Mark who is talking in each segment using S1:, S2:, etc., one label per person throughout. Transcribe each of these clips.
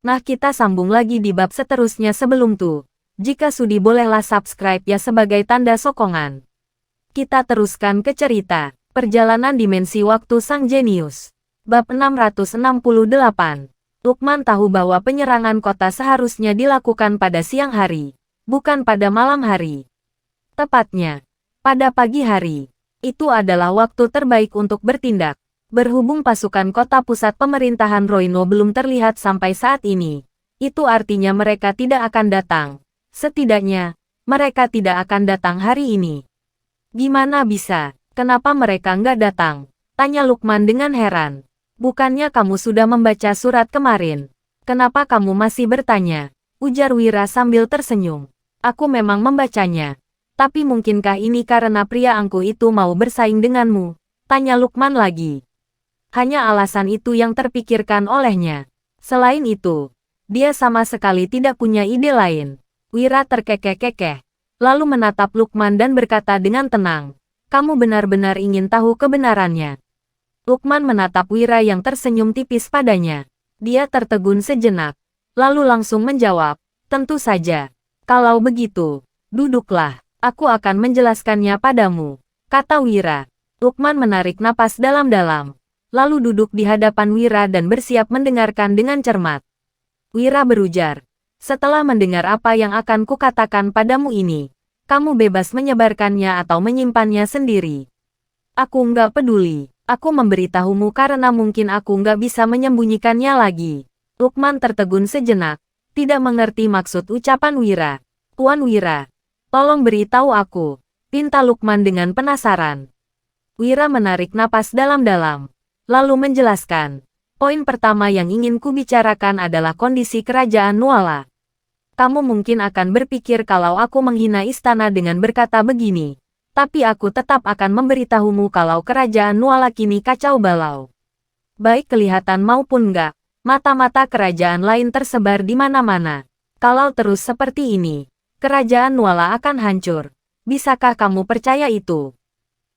S1: Nah, kita sambung lagi di bab seterusnya. Sebelum tuh, jika sudi bolehlah subscribe ya sebagai tanda sokongan. Kita teruskan ke cerita Perjalanan Dimensi Waktu Sang Jenius. Bab 668. Lukman tahu bahwa penyerangan kota seharusnya dilakukan pada siang hari, bukan pada malam hari. Tepatnya, pada pagi hari. Itu adalah waktu terbaik untuk bertindak. Berhubung pasukan kota pusat pemerintahan Roino belum terlihat sampai saat ini, itu artinya mereka tidak akan datang. Setidaknya, mereka tidak akan datang hari ini. Gimana bisa? Kenapa mereka nggak datang? Tanya Lukman dengan heran. Bukannya kamu sudah membaca surat kemarin? Kenapa kamu masih bertanya? Ujar Wira sambil tersenyum. Aku memang membacanya. Tapi mungkinkah ini karena pria angkuh itu mau bersaing denganmu? Tanya Lukman lagi. Hanya alasan itu yang terpikirkan olehnya. Selain itu, dia sama sekali tidak punya ide lain. Wira terkekeh-kekeh, lalu menatap Lukman dan berkata dengan tenang, "Kamu benar-benar ingin tahu kebenarannya?" Lukman menatap Wira yang tersenyum tipis padanya. Dia tertegun sejenak, lalu langsung menjawab, "Tentu saja. Kalau begitu, duduklah. Aku akan menjelaskannya padamu," kata Wira. Lukman menarik napas dalam-dalam, lalu duduk di hadapan Wira dan bersiap mendengarkan dengan cermat. Wira berujar, "Setelah mendengar apa yang akan kukatakan padamu ini, kamu bebas menyebarkannya atau menyimpannya sendiri. Aku nggak peduli. Aku memberitahumu karena mungkin aku nggak bisa menyembunyikannya lagi." Lukman tertegun sejenak, tidak mengerti maksud ucapan Wira. "Tuan Wira, tolong beritahu aku," pinta Lukman dengan penasaran. Wira menarik napas dalam-dalam, lalu menjelaskan, "Poin pertama yang ingin kubicarakan adalah kondisi kerajaan Nuala. Kamu mungkin akan berpikir kalau aku menghina istana dengan berkata begini, tapi aku tetap akan memberitahumu kalau kerajaan Nuala kini kacau balau. Baik kelihatan maupun enggak, mata-mata kerajaan lain tersebar di mana-mana. Kalau terus seperti ini, kerajaan Nuala akan hancur. Bisakah kamu percaya itu?"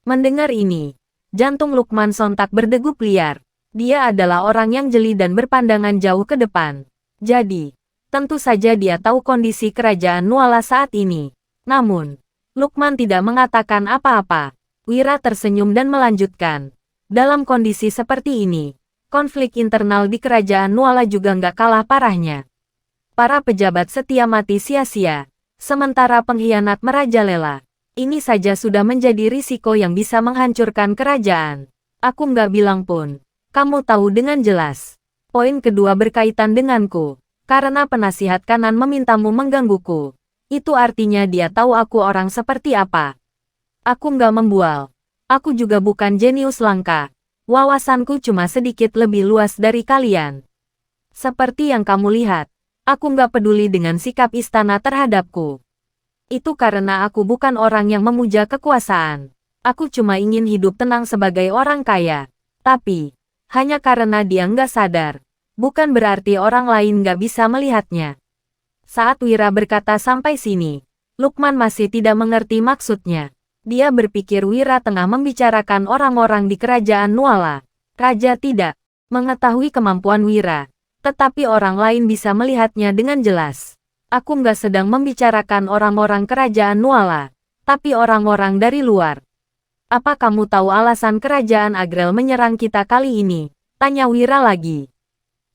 S1: Mendengar ini, jantung Lukman sontak berdegup liar. Dia adalah orang yang jeli dan berpandangan jauh ke depan. Jadi, tentu saja dia tahu kondisi kerajaan Nuala saat ini. Namun, Lukman tidak mengatakan apa-apa. Wira tersenyum dan melanjutkan. Dalam kondisi seperti ini, konflik internal di kerajaan Nuala juga nggak kalah parahnya. Para pejabat setia mati sia-sia, sementara pengkhianat merajalela. Ini saja sudah menjadi risiko yang bisa menghancurkan kerajaan. Aku nggak bilang pun, kamu tahu dengan jelas. Poin kedua berkaitan denganku, karena penasihat kanan memintamu menggangguku. Itu artinya dia tahu aku orang seperti apa. Aku nggak membual. Aku juga bukan jenius langka. Wawasanku cuma sedikit lebih luas dari kalian. Seperti yang kamu lihat, aku nggak peduli dengan sikap istana terhadapku. Itu karena aku bukan orang yang memuja kekuasaan. Aku cuma ingin hidup tenang sebagai orang kaya. Tapi, hanya karena dia nggak sadar, bukan berarti orang lain nggak bisa melihatnya. Saat Wira berkata sampai sini, Lukman masih tidak mengerti maksudnya. Dia berpikir Wira tengah membicarakan orang-orang di kerajaan Nuala. Raja tidak mengetahui kemampuan Wira, tetapi orang lain bisa melihatnya dengan jelas. Aku nggak sedang membicarakan orang-orang kerajaan Nuala, tapi orang-orang dari luar. Apa kamu tahu alasan kerajaan Agrel menyerang kita kali ini? Tanya Wira lagi.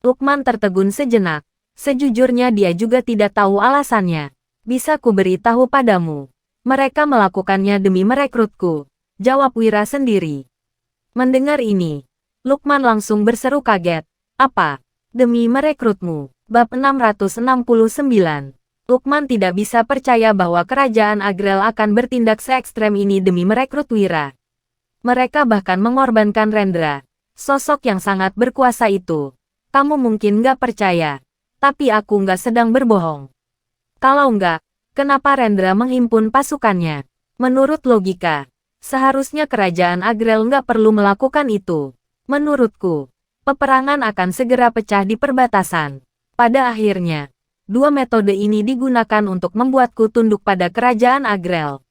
S1: Lukman tertegun sejenak. Sejujurnya dia juga tidak tahu alasannya. Bisa ku beritahu padamu. Mereka melakukannya demi merekrutku, jawab Wira sendiri. Mendengar ini, Lukman langsung berseru kaget. Apa? Demi merekrutmu? Bab 669. Lukman tidak bisa percaya bahwa kerajaan Agrel akan bertindak se-ekstrem ini demi merekrut Wira. Mereka bahkan mengorbankan Rendra, sosok yang sangat berkuasa itu. Kamu mungkin nggak percaya, tapi aku nggak sedang berbohong. Kalau nggak, kenapa Rendra menghimpun pasukannya? Menurut logika, seharusnya kerajaan Agrel nggak perlu melakukan itu. Menurutku, peperangan akan segera pecah di perbatasan. Pada akhirnya, dua metode ini digunakan untuk membuatku tunduk pada kerajaan Agrel.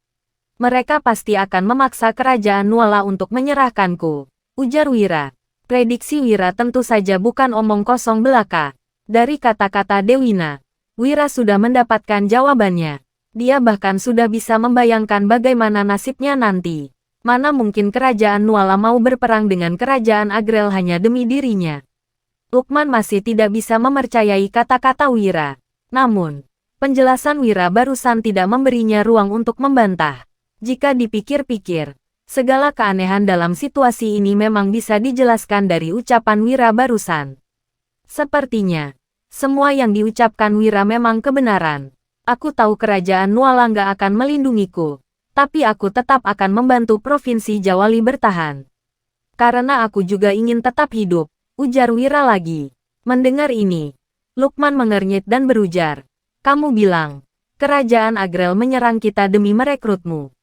S1: Mereka pasti akan memaksa kerajaan Nuala untuk menyerahkanku, ujar Wira. Prediksi Wira tentu saja bukan omong kosong belaka. Dari kata-kata Dewina, Wira sudah mendapatkan jawabannya. Dia bahkan sudah bisa membayangkan bagaimana nasibnya nanti. Mana mungkin kerajaan Nuala mau berperang dengan kerajaan Agrel hanya demi dirinya. Lukman masih tidak bisa mempercayai kata-kata Wira. Namun, penjelasan Wira barusan tidak memberinya ruang untuk membantah. Jika dipikir-pikir, segala keanehan dalam situasi ini memang bisa dijelaskan dari ucapan Wira barusan. Sepertinya, semua yang diucapkan Wira memang kebenaran. Aku tahu kerajaan Nuala nggak akan melindungiku. Tapi aku tetap akan membantu Provinsi Jawali bertahan. Karena aku juga ingin tetap hidup, ujar Wira lagi. Mendengar ini, Lukman mengernyit dan berujar. Kamu bilang, kerajaan Agrel menyerang kita demi merekrutmu.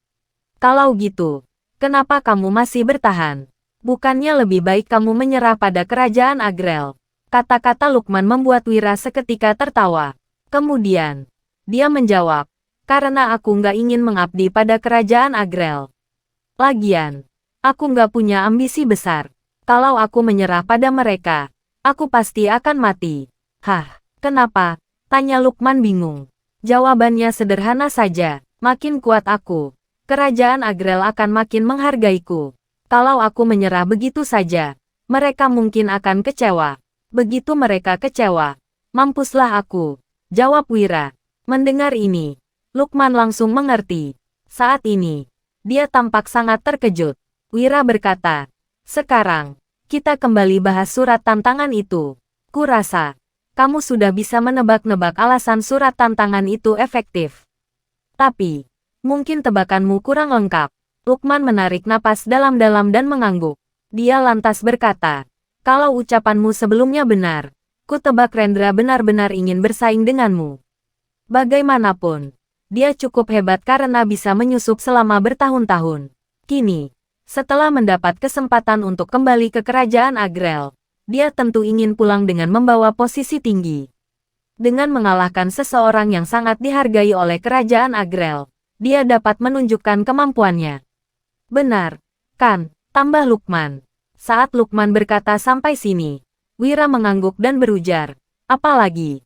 S1: Kalau gitu, kenapa kamu masih bertahan? Bukannya lebih baik kamu menyerah pada kerajaan Agrel? Kata-kata Lukman membuat Wira seketika tertawa. Kemudian, dia menjawab. Karena aku nggak ingin mengabdi pada kerajaan Agrel. Lagian, aku nggak punya ambisi besar. Kalau aku menyerah pada mereka, aku pasti akan mati. Hah, kenapa? Tanya Lukman bingung. Jawabannya sederhana saja. Makin kuat aku, kerajaan Agrel akan makin menghargaiku. Kalau aku menyerah begitu saja, mereka mungkin akan kecewa. Begitu mereka kecewa, mampuslah aku, jawab Wira. Mendengar ini, Lukman langsung mengerti. Saat ini, dia tampak sangat terkejut. Wira berkata, sekarang, kita kembali bahas surat tantangan itu. Kurasa, kamu sudah bisa menebak-nebak alasan surat tantangan itu efektif. Tapi, mungkin tebakanmu kurang lengkap. Lukman menarik napas dalam-dalam dan mengangguk. Dia lantas berkata, kalau ucapanmu sebelumnya benar, ku tebak Rendra benar-benar ingin bersaing denganmu. Bagaimanapun, dia cukup hebat karena bisa menyusup selama bertahun-tahun. Kini, setelah mendapat kesempatan untuk kembali ke kerajaan Agrel, dia tentu ingin pulang dengan membawa posisi tinggi. Dengan mengalahkan seseorang yang sangat dihargai oleh kerajaan Agrel, dia dapat menunjukkan kemampuannya. Benar, kan? Tambah Lukman. Saat Lukman berkata sampai sini, Wira mengangguk dan berujar, apalagi?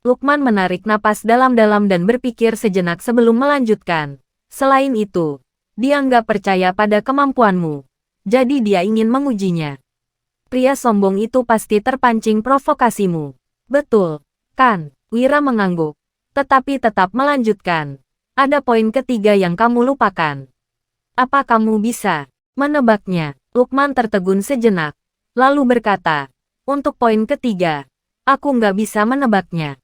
S1: Lukman menarik napas dalam-dalam dan berpikir sejenak sebelum melanjutkan. Selain itu, dia nggak percaya pada kemampuanmu. Jadi dia ingin mengujinya. Pria sombong itu pasti terpancing provokasimu. Betul, kan? Wira mengangguk. Tetapi tetap melanjutkan. Ada poin ketiga yang kamu lupakan. Apa kamu bisa menebaknya? Lukman tertegun sejenak. Lalu berkata, untuk poin ketiga, aku nggak bisa menebaknya.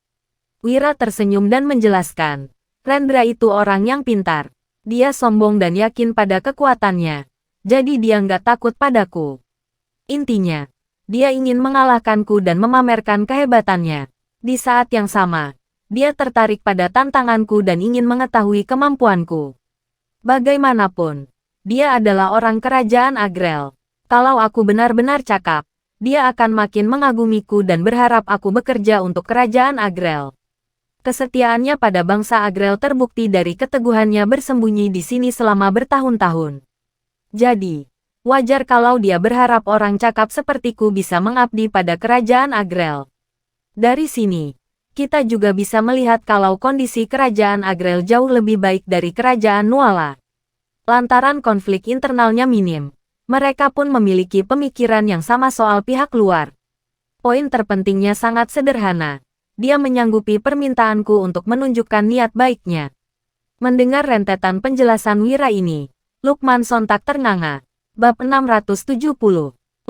S1: Wira tersenyum dan menjelaskan, Rendra itu orang yang pintar. Dia sombong dan yakin pada kekuatannya. Jadi dia nggak takut padaku. Intinya, dia ingin mengalahkanku dan memamerkan kehebatannya. Di saat yang sama, dia tertarik pada tantanganku dan ingin mengetahui kemampuanku. Bagaimanapun, dia adalah orang kerajaan Agrel. Kalau aku benar-benar cakap, dia akan makin mengagumiku dan berharap aku bekerja untuk kerajaan Agrel. Kesetiaannya pada bangsa Agrel terbukti dari keteguhannya bersembunyi di sini selama bertahun-tahun. Jadi, wajar kalau dia berharap orang cakap sepertiku bisa mengabdi pada kerajaan Agrel. Dari sini, kita juga bisa melihat kalau kondisi kerajaan Agrel jauh lebih baik dari kerajaan Nuala. Lantaran konflik internalnya minim, mereka pun memiliki pemikiran yang sama soal pihak luar. Poin terpentingnya sangat sederhana. Dia menyanggupi permintaanku untuk menunjukkan niat baiknya. Mendengar rentetan penjelasan Wira ini, Lukman sontak ternganga. Bab 670.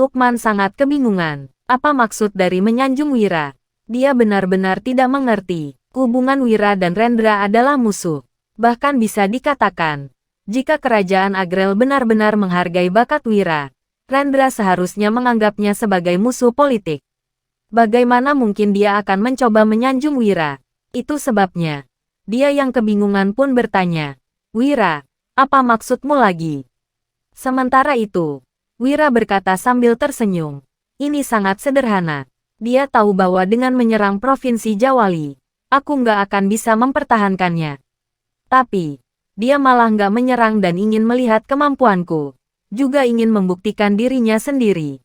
S1: Lukman sangat kebingungan. Apa maksud dari menyanjung Wira? Dia benar-benar tidak mengerti. Hubungan Wira dan Rendra adalah musuh. Bahkan bisa dikatakan, jika kerajaan Agrel benar-benar menghargai bakat Wira, Rendra seharusnya menganggapnya sebagai musuh politik. Bagaimana mungkin dia akan mencoba menyanjung Wira? Itu sebabnya, dia yang kebingungan pun bertanya, Wira, apa maksudmu lagi? Sementara itu, Wira berkata sambil tersenyum, ini sangat sederhana. Dia tahu bahwa dengan menyerang Provinsi Jawali, aku nggak akan bisa mempertahankannya. Tapi, dia malah nggak menyerang dan ingin melihat kemampuanku. Juga ingin membuktikan dirinya sendiri.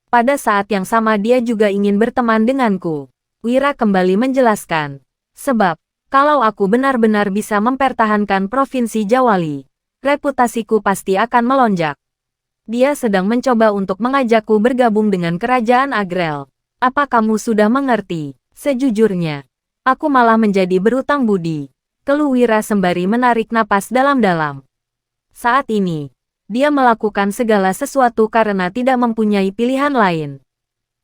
S1: Pada saat yang sama dia juga ingin berteman denganku. Wira kembali menjelaskan. Sebab, kalau aku benar-benar bisa mempertahankan Provinsi Jawali, reputasiku pasti akan melonjak. Dia sedang mencoba untuk mengajakku bergabung dengan Kerajaan Agrel. Apa kamu sudah mengerti? Sejujurnya, aku malah menjadi berutang budi. Keluh Wira sembari menarik napas dalam-dalam. Saat ini, dia melakukan segala sesuatu karena tidak mempunyai pilihan lain.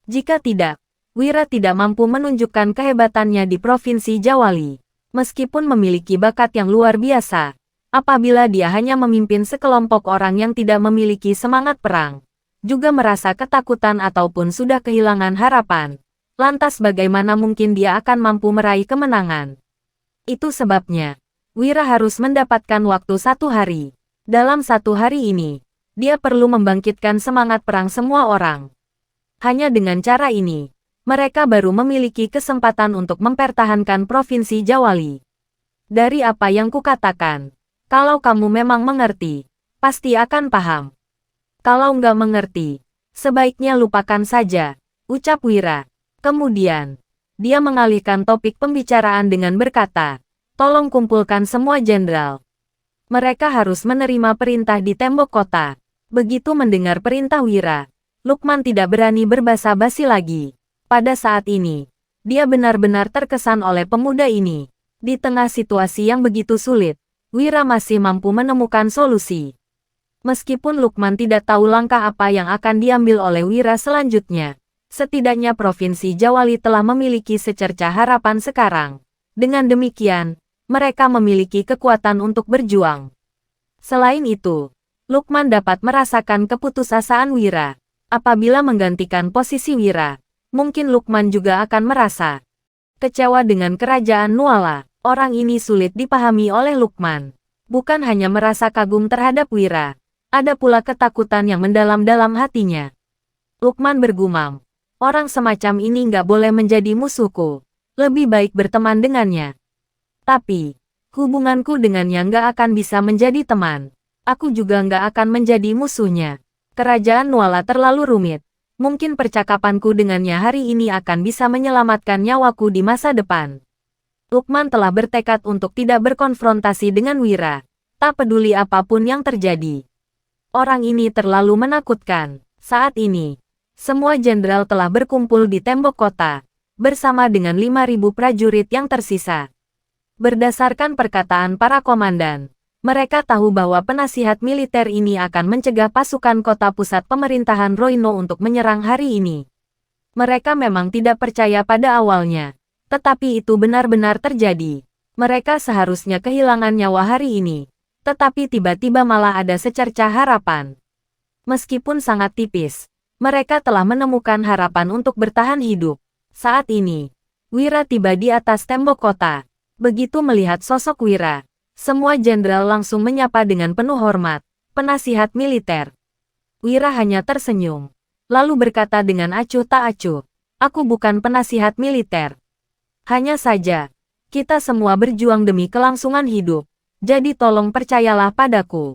S1: Jika tidak, Wira tidak mampu menunjukkan kehebatannya di Provinsi Jawali. Meskipun memiliki bakat yang luar biasa, apabila dia hanya memimpin sekelompok orang yang tidak memiliki semangat perang, juga merasa ketakutan ataupun sudah kehilangan harapan, lantas bagaimana mungkin dia akan mampu meraih kemenangan? Itu sebabnya, Wira harus mendapatkan waktu 1 hari. Dalam 1 hari ini, dia perlu membangkitkan semangat perang semua orang. Hanya dengan cara ini, mereka baru memiliki kesempatan untuk mempertahankan Provinsi Jawali. Dari apa yang kukatakan, kalau kamu memang mengerti, pasti akan paham. Kalau nggak mengerti, sebaiknya lupakan saja, ucap Wira. Kemudian, dia mengalihkan topik pembicaraan dengan berkata, tolong kumpulkan semua jenderal. Mereka harus menerima perintah di tembok kota. Begitu mendengar perintah Wira, Lukman tidak berani berbasa-basi lagi. Pada saat ini, dia benar-benar terkesan oleh pemuda ini. Di tengah situasi yang begitu sulit, Wira masih mampu menemukan solusi. Meskipun Lukman tidak tahu langkah apa yang akan diambil oleh Wira selanjutnya, setidaknya Provinsi Jawali telah memiliki secercah harapan sekarang. Dengan demikian, mereka memiliki kekuatan untuk berjuang. Selain itu, Lukman dapat merasakan keputusasaan Wira. Apabila menggantikan posisi Wira, mungkin Lukman juga akan merasa kecewa dengan kerajaan Nuala. Orang ini sulit dipahami oleh Lukman. Bukan hanya merasa kagum terhadap Wira, ada pula ketakutan yang mendalam dalam hatinya. Lukman bergumam, orang semacam ini nggak boleh menjadi musuhku. Lebih baik berteman dengannya. Tapi, hubunganku dengannya nggak akan bisa menjadi teman. Aku juga nggak akan menjadi musuhnya. Kerajaan Nuala terlalu rumit. Mungkin percakapanku dengannya hari ini akan bisa menyelamatkan nyawaku di masa depan. Lukman telah bertekad untuk tidak berkonfrontasi dengan Wira. Tak peduli apapun yang terjadi. Orang ini terlalu menakutkan. Saat ini, semua jenderal telah berkumpul di tembok kota, bersama dengan 5.000 prajurit yang tersisa. Berdasarkan perkataan para komandan, mereka tahu bahwa penasihat militer ini akan mencegah pasukan kota pusat pemerintahan Roino untuk menyerang hari ini. Mereka memang tidak percaya pada awalnya, tetapi itu benar-benar terjadi. Mereka seharusnya kehilangan nyawa hari ini, tetapi tiba-tiba malah ada secercah harapan. Meskipun sangat tipis, mereka telah menemukan harapan untuk bertahan hidup. Saat ini, Wira tiba di atas tembok kota. Begitu melihat sosok Wira, semua jenderal langsung menyapa dengan penuh hormat, penasihat militer. Wira hanya tersenyum, lalu berkata dengan acuh tak acuh, aku bukan penasihat militer. Hanya saja, kita semua berjuang demi kelangsungan hidup, jadi tolong percayalah padaku.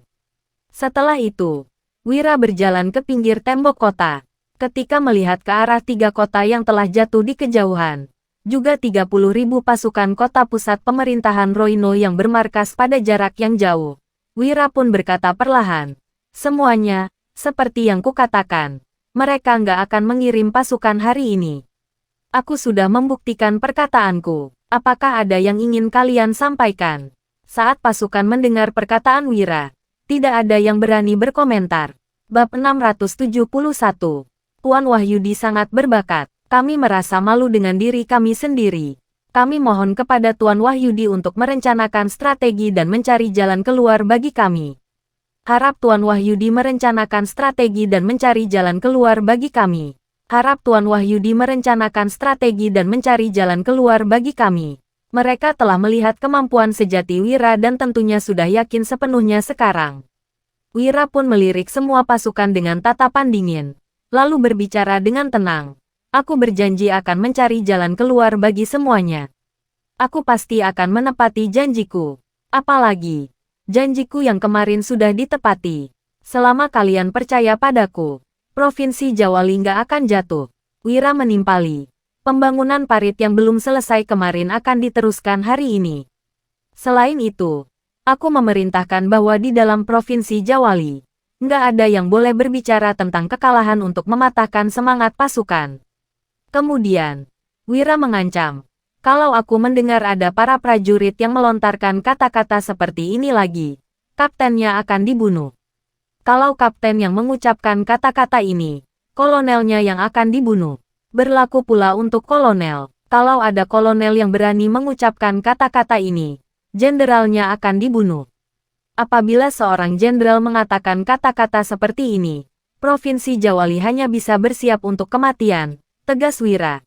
S1: Setelah itu, Wira berjalan ke pinggir tembok kota. Ketika melihat ke arah 3 kota yang telah jatuh di kejauhan, juga 30.000 pasukan kota pusat pemerintahan Roino yang bermarkas pada jarak yang jauh. Wira pun berkata perlahan, semuanya, seperti yang kukatakan, mereka nggak akan mengirim pasukan hari ini. Aku sudah membuktikan perkataanku. Apakah ada yang ingin kalian sampaikan? Saat pasukan mendengar perkataan Wira, tidak ada yang berani berkomentar. Bab 671. Tuan Wahyudi sangat berbakat. Kami merasa malu dengan diri kami sendiri. Kami mohon kepada Tuan Wahyudi untuk merencanakan strategi dan mencari jalan keluar bagi kami. Harap Tuan Wahyudi merencanakan strategi dan mencari jalan keluar bagi kami. Harap Tuan Wahyudi merencanakan strategi dan mencari jalan keluar bagi kami. Mereka telah melihat kemampuan sejati Wira dan tentunya sudah yakin sepenuhnya sekarang. Wira pun melirik semua pasukan dengan tatapan dingin, lalu berbicara dengan tenang. Aku berjanji akan mencari jalan keluar bagi semuanya. Aku pasti akan menepati janjiku. Apalagi, janjiku yang kemarin sudah ditepati. Selama kalian percaya padaku, Provinsi Jawali nggak akan jatuh. Wira menimpali. Pembangunan parit yang belum selesai kemarin akan diteruskan hari ini. Selain itu, aku memerintahkan bahwa di dalam Provinsi Jawali, nggak ada yang boleh berbicara tentang kekalahan untuk mematahkan semangat pasukan. Kemudian, Wira mengancam, kalau aku mendengar ada para prajurit yang melontarkan kata-kata seperti ini lagi, kaptennya akan dibunuh. Kalau kapten yang mengucapkan kata-kata ini, kolonelnya yang akan dibunuh. Berlaku pula untuk kolonel. Kalau ada kolonel yang berani mengucapkan kata-kata ini, jenderalnya akan dibunuh. Apabila seorang jenderal mengatakan kata-kata seperti ini, Provinsi Jawali hanya bisa bersiap untuk kematian, tegas Wira.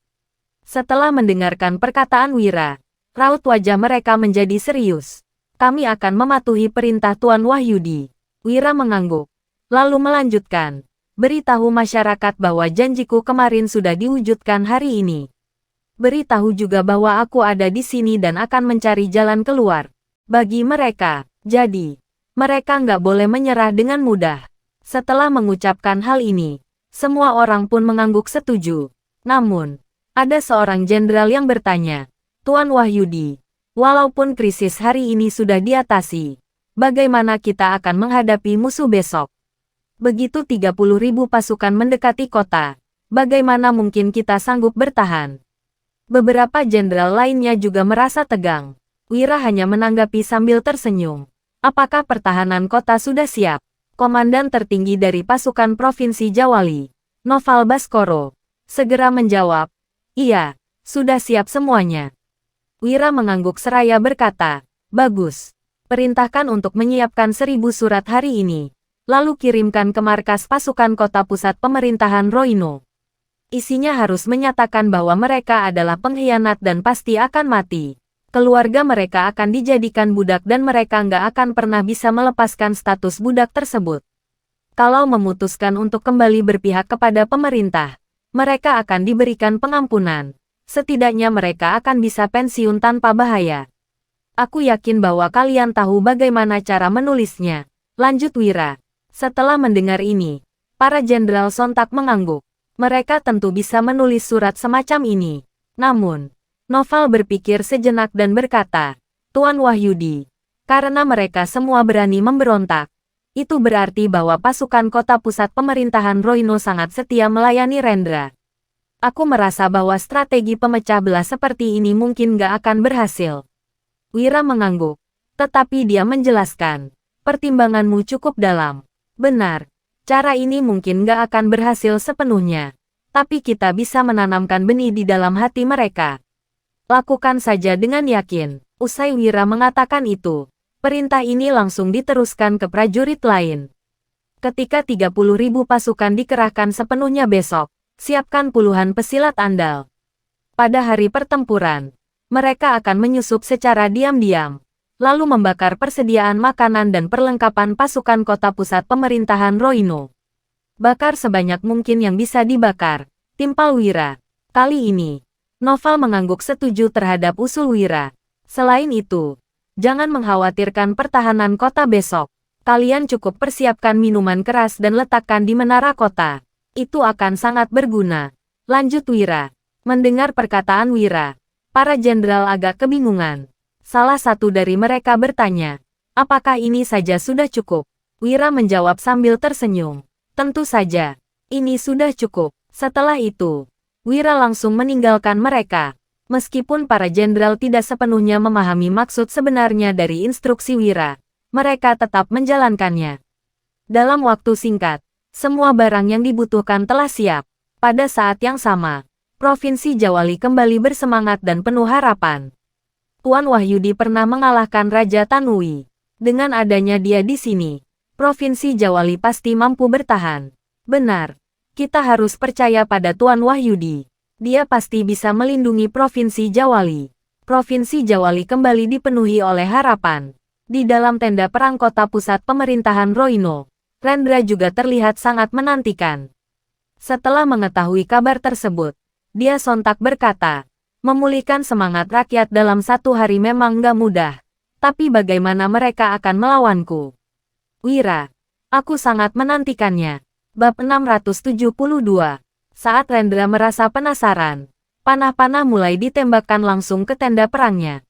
S1: Setelah mendengarkan perkataan Wira, raut wajah mereka menjadi serius. Kami akan mematuhi perintah Tuan Wahyudi. Wira mengangguk, lalu melanjutkan. Beritahu masyarakat bahwa janjiku kemarin sudah diwujudkan hari ini. Beritahu juga bahwa aku ada di sini dan akan mencari jalan keluar. Bagi mereka, jadi, mereka nggak boleh menyerah dengan mudah. Setelah mengucapkan hal ini, semua orang pun mengangguk setuju. Namun, ada seorang jenderal yang bertanya, Tuan Wahyudi, walaupun krisis hari ini sudah diatasi, bagaimana kita akan menghadapi musuh besok? Begitu 30.000 pasukan mendekati kota, bagaimana mungkin kita sanggup bertahan? Beberapa jenderal lainnya juga merasa tegang. Wira hanya menanggapi sambil tersenyum. Apakah pertahanan kota sudah siap? Komandan tertinggi dari pasukan Provinsi Jawali, Noval Baskoro, segera menjawab, iya, sudah siap semuanya. Wira mengangguk seraya berkata, bagus. Perintahkan untuk menyiapkan 1.000 surat hari ini. Lalu kirimkan ke markas pasukan kota pusat pemerintahan Roino. Isinya harus menyatakan bahwa mereka adalah pengkhianat dan pasti akan mati. Keluarga mereka akan dijadikan budak dan mereka nggak akan pernah bisa melepaskan status budak tersebut. Kalau memutuskan untuk kembali berpihak kepada pemerintah, mereka akan diberikan pengampunan. Setidaknya mereka akan bisa pensiun tanpa bahaya. Aku yakin bahwa kalian tahu bagaimana cara menulisnya, lanjut Wira. Setelah mendengar ini, para jenderal sontak mengangguk. Mereka tentu bisa menulis surat semacam ini. Namun, Noval berpikir sejenak dan berkata, Tuan Wahyudi, karena mereka semua berani memberontak, itu berarti bahwa pasukan kota pusat pemerintahan Roino sangat setia melayani Rendra. Aku merasa bahwa strategi pemecah belah seperti ini mungkin gak akan berhasil. Wira mengangguk, tetapi dia menjelaskan, pertimbanganmu cukup dalam. Benar, cara ini mungkin gak akan berhasil sepenuhnya, tapi kita bisa menanamkan benih di dalam hati mereka. Lakukan saja dengan yakin. Usai Wira mengatakan itu, perintah ini langsung diteruskan ke prajurit lain. Ketika 30.000 pasukan dikerahkan sepenuhnya besok, siapkan puluhan pesilat andal. Pada hari pertempuran, mereka akan menyusup secara diam-diam, lalu membakar persediaan makanan dan perlengkapan pasukan kota pusat pemerintahan Roino. Bakar sebanyak mungkin yang bisa dibakar, timpal Wira. Kali ini, Noval mengangguk setuju terhadap usul Wira. Selain itu, jangan mengkhawatirkan pertahanan kota besok. Kalian cukup persiapkan minuman keras dan letakkan di menara kota. Itu akan sangat berguna, lanjut Wira. Mendengar perkataan Wira, para jenderal agak kebingungan. Salah satu dari mereka bertanya, apakah ini saja sudah cukup? Wira menjawab sambil tersenyum. Tentu saja, ini sudah cukup. Setelah itu, Wira langsung meninggalkan mereka. Meskipun para jenderal tidak sepenuhnya memahami maksud sebenarnya dari instruksi Wira, mereka tetap menjalankannya. Dalam waktu singkat, semua barang yang dibutuhkan telah siap. Pada saat yang sama, Provinsi Jawali kembali bersemangat dan penuh harapan. Tuan Wahyudi pernah mengalahkan Raja Tanui. Dengan adanya dia di sini, Provinsi Jawali pasti mampu bertahan. Benar, kita harus percaya pada Tuan Wahyudi. Dia pasti bisa melindungi Provinsi Jawali. Provinsi Jawali kembali dipenuhi oleh harapan. Di dalam tenda perang kota pusat pemerintahan Roino, Rendra juga terlihat sangat menantikan. Setelah mengetahui kabar tersebut, dia sontak berkata, memulihkan semangat rakyat dalam satu hari memang nggak mudah. Tapi bagaimana mereka akan melawanku? Wira, aku sangat menantikannya. Bab 672. Saat Rendra merasa penasaran, Panah-panah mulai ditembakkan langsung ke tenda perangnya.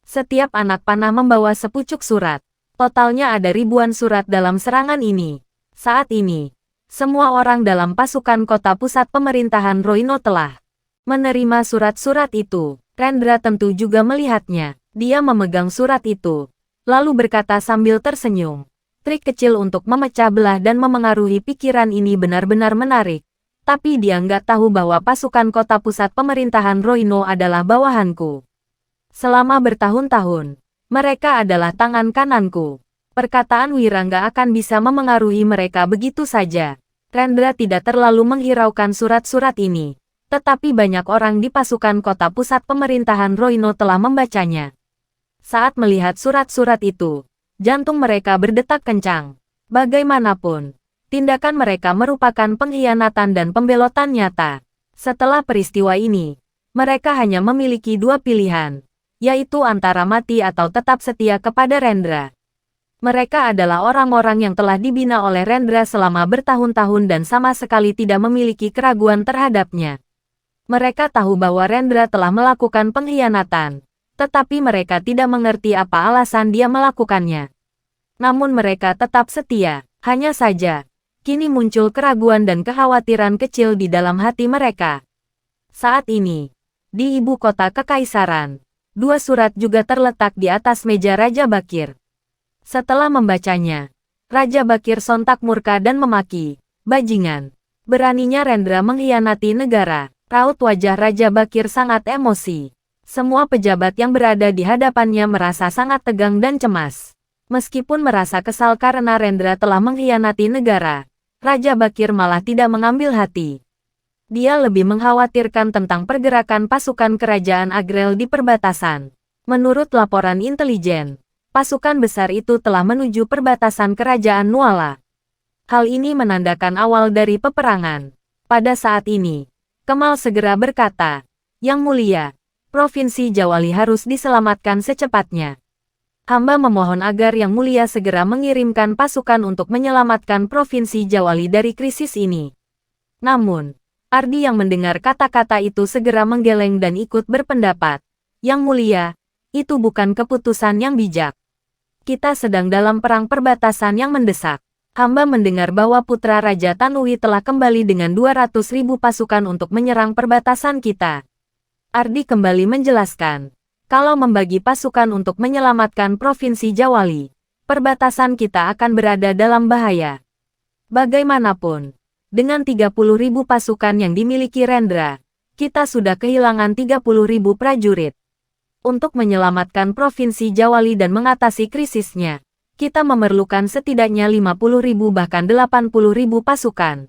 S1: Setiap anak panah membawa sepucuk surat. Totalnya ada ribuan surat dalam serangan ini. Saat ini, semua orang dalam pasukan kota pusat pemerintahan Roino telah menerima surat-surat itu. Rendra tentu juga melihatnya. Dia memegang surat itu, lalu berkata sambil tersenyum. Trik kecil untuk memecah belah dan memengaruhi pikiran ini benar-benar menarik. Tapi dia nggak tahu bahwa pasukan kota pusat pemerintahan Roino adalah bawahanku. Selama bertahun-tahun, mereka adalah tangan kananku. Perkataan Wira nggak akan bisa memengaruhi mereka begitu saja. Rendra tidak terlalu menghiraukan surat-surat ini. Tetapi banyak orang di pasukan kota pusat pemerintahan Roino telah membacanya. Saat melihat surat-surat itu, jantung mereka berdetak kencang. Bagaimanapun, tindakan mereka merupakan pengkhianatan dan pembelotan nyata. Setelah peristiwa ini, mereka hanya memiliki dua pilihan, yaitu antara mati atau tetap setia kepada Rendra. Mereka adalah orang-orang yang telah dibina oleh Rendra selama bertahun-tahun dan sama sekali tidak memiliki keraguan terhadapnya. Mereka tahu bahwa Rendra telah melakukan pengkhianatan, tetapi mereka tidak mengerti apa alasan dia melakukannya. Namun mereka tetap setia, hanya saja kini muncul keraguan dan kekhawatiran kecil di dalam hati mereka. Saat ini, di ibu kota kekaisaran, dua surat juga terletak di atas meja Raja Bakir. Setelah membacanya, Raja Bakir sontak murka dan memaki, "Bajingan! Beraninya Rendra mengkhianati negara." Raut wajah Raja Bakir sangat emosi. Semua pejabat yang berada di hadapannya merasa sangat tegang dan cemas. Meskipun merasa kesal karena Rendra telah mengkhianati negara, Raja Bakir malah tidak mengambil hati. Dia lebih mengkhawatirkan tentang pergerakan pasukan kerajaan Agrel di perbatasan. Menurut laporan intelijen, pasukan besar itu telah menuju perbatasan kerajaan Nuala. Hal ini menandakan awal dari peperangan. Pada saat ini, Kemal segera berkata, "Yang mulia, Provinsi Jawali harus diselamatkan secepatnya. Hamba memohon agar Yang Mulia segera mengirimkan pasukan untuk menyelamatkan Provinsi Jawali dari krisis ini." Namun, Ardi yang mendengar kata-kata itu segera menggeleng dan ikut berpendapat, "Yang Mulia, itu bukan keputusan yang bijak. Kita sedang dalam perang perbatasan yang mendesak. Hamba mendengar bahwa putra Raja Tanui telah kembali dengan 200.000 pasukan untuk menyerang perbatasan kita." Ardi kembali menjelaskan, "Kalau membagi pasukan untuk menyelamatkan Provinsi Jawali, perbatasan kita akan berada dalam bahaya. Bagaimanapun, dengan 30.000 pasukan yang dimiliki Rendra, kita sudah kehilangan 30.000 prajurit. Untuk menyelamatkan Provinsi Jawali dan mengatasi krisisnya, kita memerlukan setidaknya 50.000 bahkan 80.000 pasukan.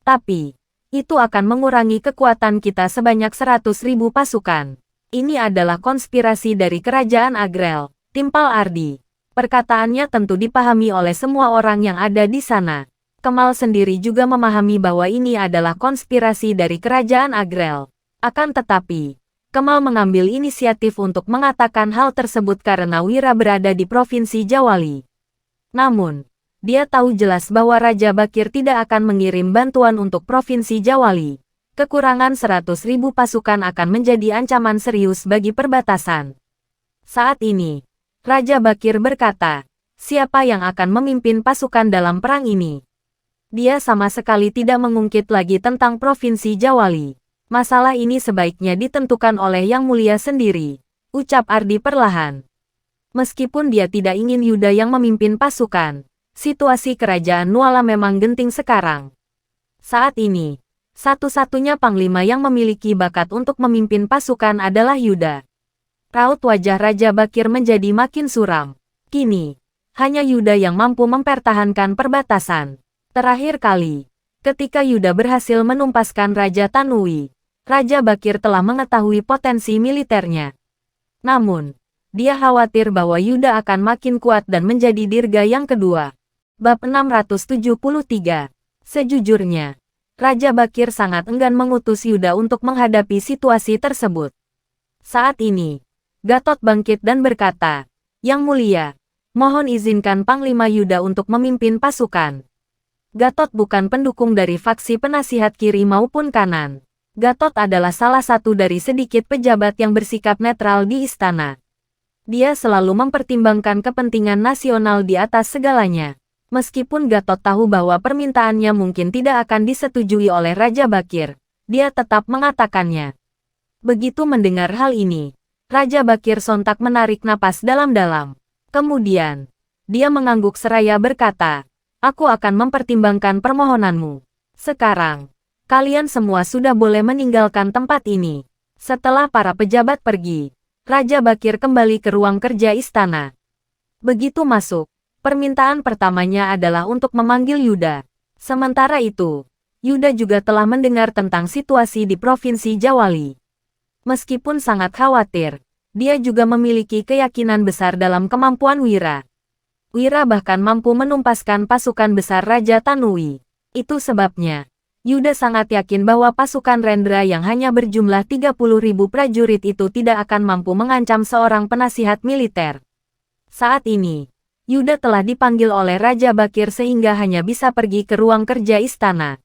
S1: Tapi, itu akan mengurangi kekuatan kita sebanyak 100.000 pasukan. Ini adalah konspirasi dari kerajaan Agrel," timpal Ardi. Perkataannya tentu dipahami oleh semua orang yang ada di sana. Kemal sendiri juga memahami bahwa ini adalah konspirasi dari kerajaan Agrel. Akan tetapi, Kemal mengambil inisiatif untuk mengatakan hal tersebut karena Wira berada di Provinsi Jawali. Namun, dia tahu jelas bahwa Raja Bakir tidak akan mengirim bantuan untuk Provinsi Jawali. Kekurangan 100.000 pasukan akan menjadi ancaman serius bagi perbatasan. Saat ini, Raja Bakir berkata, "Siapa yang akan memimpin pasukan dalam perang ini?" Dia sama sekali tidak mengungkit lagi tentang Provinsi Jawali. "Masalah ini sebaiknya ditentukan oleh Yang Mulia sendiri," ucap Ardi perlahan. Meskipun dia tidak ingin Yuda yang memimpin pasukan, situasi kerajaan Nuala memang genting sekarang. Saat ini, satu-satunya panglima yang memiliki bakat untuk memimpin pasukan adalah Yuda. Raut wajah Raja Bakir menjadi makin suram. Kini, hanya Yuda yang mampu mempertahankan perbatasan. Terakhir kali, ketika Yuda berhasil menumpaskan Raja Tanui, Raja Bakir telah mengetahui potensi militernya. Namun, dia khawatir bahwa Yuda akan makin kuat dan menjadi dirga yang kedua. Bab 673. Sejujurnya, Raja Bakir sangat enggan mengutus Yuda untuk menghadapi situasi tersebut. Saat ini, Gatot bangkit dan berkata, "Yang Mulia, mohon izinkan Panglima Yuda untuk memimpin pasukan." Gatot bukan pendukung dari faksi penasihat kiri maupun kanan. Gatot adalah salah satu dari sedikit pejabat yang bersikap netral di istana. Dia selalu mempertimbangkan kepentingan nasional di atas segalanya. Meskipun Gatot tahu bahwa permintaannya mungkin tidak akan disetujui oleh Raja Bakir, dia tetap mengatakannya. Begitu mendengar hal ini, Raja Bakir sontak menarik napas dalam-dalam. Kemudian, dia mengangguk seraya berkata, "Aku akan mempertimbangkan permohonanmu. Sekarang, kalian semua sudah boleh meninggalkan tempat ini." Setelah para pejabat pergi, Raja Bakir kembali ke ruang kerja istana. Begitu masuk, permintaan pertamanya adalah untuk memanggil Yuda. Sementara itu, Yuda juga telah mendengar tentang situasi di Provinsi Jawali. Meskipun sangat khawatir, dia juga memiliki keyakinan besar dalam kemampuan Wira. Wira bahkan mampu menumpaskan pasukan besar Raja Tanui. Itu sebabnya, Yuda sangat yakin bahwa pasukan Rendra yang hanya berjumlah 30.000 prajurit itu tidak akan mampu mengancam seorang penasihat militer. Saat ini, Yuda telah dipanggil oleh Raja Bakir sehingga hanya bisa pergi ke ruang kerja istana.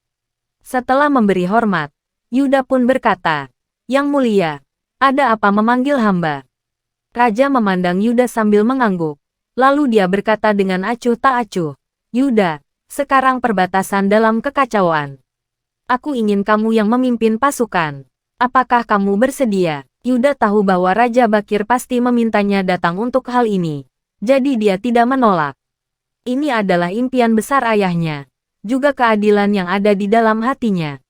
S1: Setelah memberi hormat, Yuda pun berkata, "Yang mulia, ada apa memanggil hamba?" Raja memandang Yuda sambil mengangguk. Lalu dia berkata dengan acuh tak acuh, "Yuda, sekarang perbatasan dalam kekacauan. Aku ingin kamu yang memimpin pasukan. Apakah kamu bersedia?" Yuda tahu bahwa Raja Bakir pasti memintanya datang untuk hal ini. Jadi dia tidak menolak. Ini adalah impian besar ayahnya. Juga keadilan yang ada di dalam hatinya.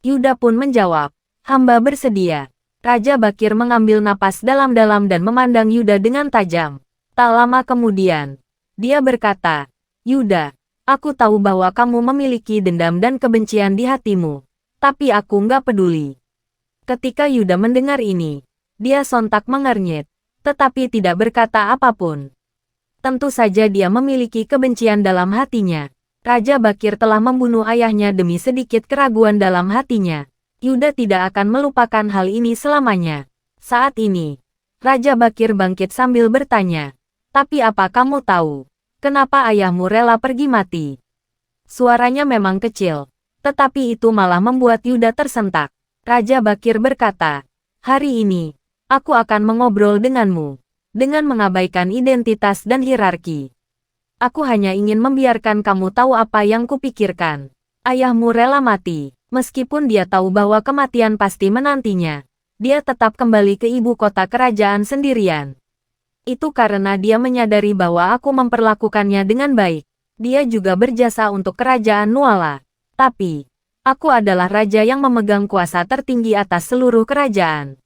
S1: Yuda pun menjawab, "Hamba bersedia." Raja Bakir mengambil napas dalam-dalam dan memandang Yuda dengan tajam. Tak lama kemudian, dia berkata, "Yuda, aku tahu bahwa kamu memiliki dendam dan kebencian di hatimu. Tapi aku nggak peduli." Ketika Yuda mendengar ini, dia sontak mengernyit, tetapi tidak berkata apapun. Tentu saja dia memiliki kebencian dalam hatinya. Raja Bakir telah membunuh ayahnya demi sedikit keraguan dalam hatinya. Yuda tidak akan melupakan hal ini selamanya. Saat ini, Raja Bakir bangkit sambil bertanya, "Tapi apa kamu tahu? Kenapa ayahmu rela pergi mati?" Suaranya memang kecil, tetapi itu malah membuat Yuda tersentak. Raja Bakir berkata, "Hari ini, aku akan mengobrol denganmu, dengan mengabaikan identitas dan hierarki. Aku hanya ingin membiarkan kamu tahu apa yang kupikirkan. Ayahmu rela mati, meskipun dia tahu bahwa kematian pasti menantinya. Dia tetap kembali ke ibu kota kerajaan sendirian. Itu karena dia menyadari bahwa aku memperlakukannya dengan baik. Dia juga berjasa untuk kerajaan Nuala. Tapi, aku adalah raja yang memegang kuasa tertinggi atas seluruh kerajaan.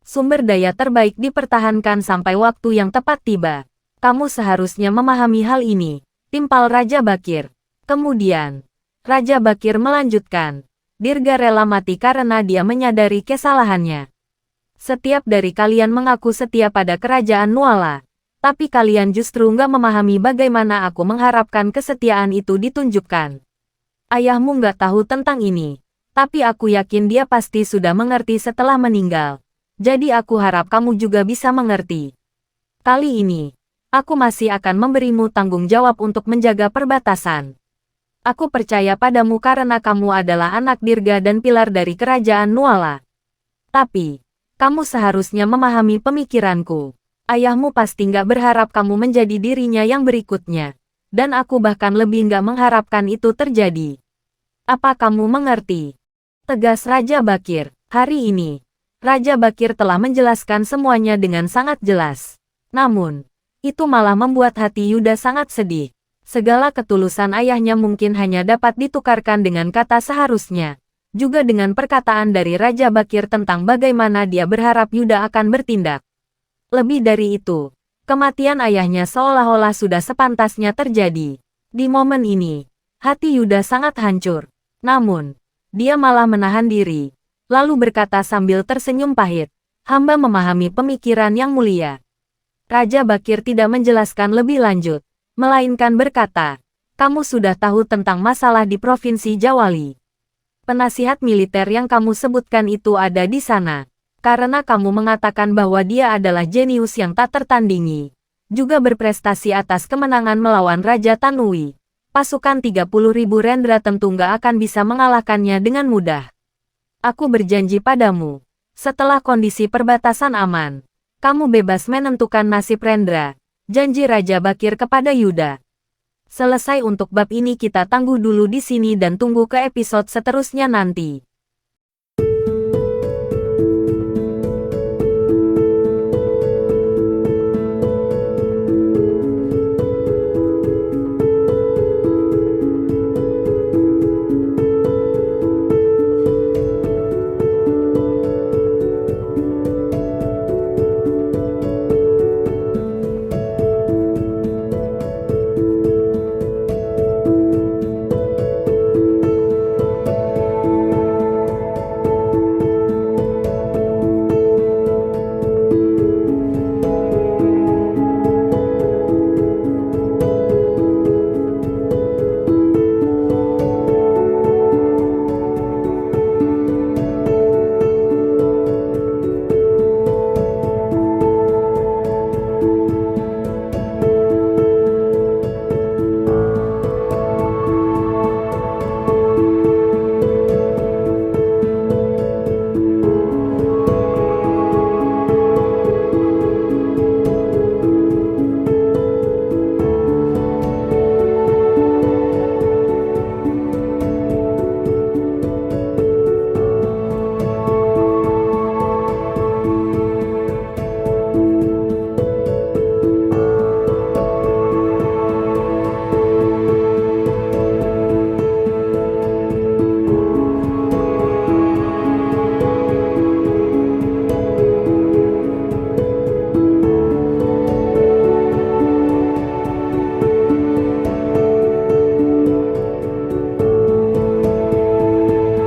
S1: Sumber daya terbaik dipertahankan sampai waktu yang tepat tiba. Kamu seharusnya memahami hal ini," timpal Raja Bakir. Kemudian, Raja Bakir melanjutkan, "Dirga rela mati karena dia menyadari kesalahannya. Setiap dari kalian mengaku setia pada kerajaan Nuala, tapi kalian justru nggak memahami bagaimana aku mengharapkan kesetiaan itu ditunjukkan. Ayahmu nggak tahu tentang ini, tapi aku yakin dia pasti sudah mengerti setelah meninggal. Jadi aku harap kamu juga bisa mengerti. Kali ini, aku masih akan memberimu tanggung jawab untuk menjaga perbatasan. Aku percaya padamu karena kamu adalah anak Dirga dan pilar dari kerajaan Nuala. Tapi, kamu seharusnya memahami pemikiranku. Ayahmu pasti nggak berharap kamu menjadi dirinya yang berikutnya. Dan aku bahkan lebih nggak mengharapkan itu terjadi. Apa kamu mengerti?" Tegas Raja Bakir. Hari ini, Raja Bakir telah menjelaskan semuanya dengan sangat jelas. Namun, itu malah membuat hati Yuda sangat sedih. Segala ketulusan ayahnya mungkin hanya dapat ditukarkan dengan kata "seharusnya". Juga dengan perkataan dari Raja Bakir tentang bagaimana dia berharap Yuda akan bertindak. Lebih dari itu, kematian ayahnya seolah-olah sudah sepantasnya terjadi. Di momen ini, hati Yuda sangat hancur. Namun, dia malah menahan diri, lalu berkata sambil tersenyum pahit, "Hamba memahami pemikiran yang mulia." Raja Bakir tidak menjelaskan lebih lanjut, melainkan berkata, "Kamu sudah tahu tentang masalah di Provinsi Jawali. Penasihat militer yang kamu sebutkan itu ada di sana. Karena kamu mengatakan bahwa dia adalah jenius yang tak tertandingi. Juga berprestasi atas kemenangan melawan Raja Tanui. Pasukan 30.000 Rendra tentu nggak akan bisa mengalahkannya dengan mudah. Aku berjanji padamu, setelah kondisi perbatasan aman, kamu bebas menentukan nasib Rendra. Janji Raja Bakir kepada Yuda. Selesai untuk bab ini, kita tangguh dulu di sini dan tunggu ke episode seterusnya nanti.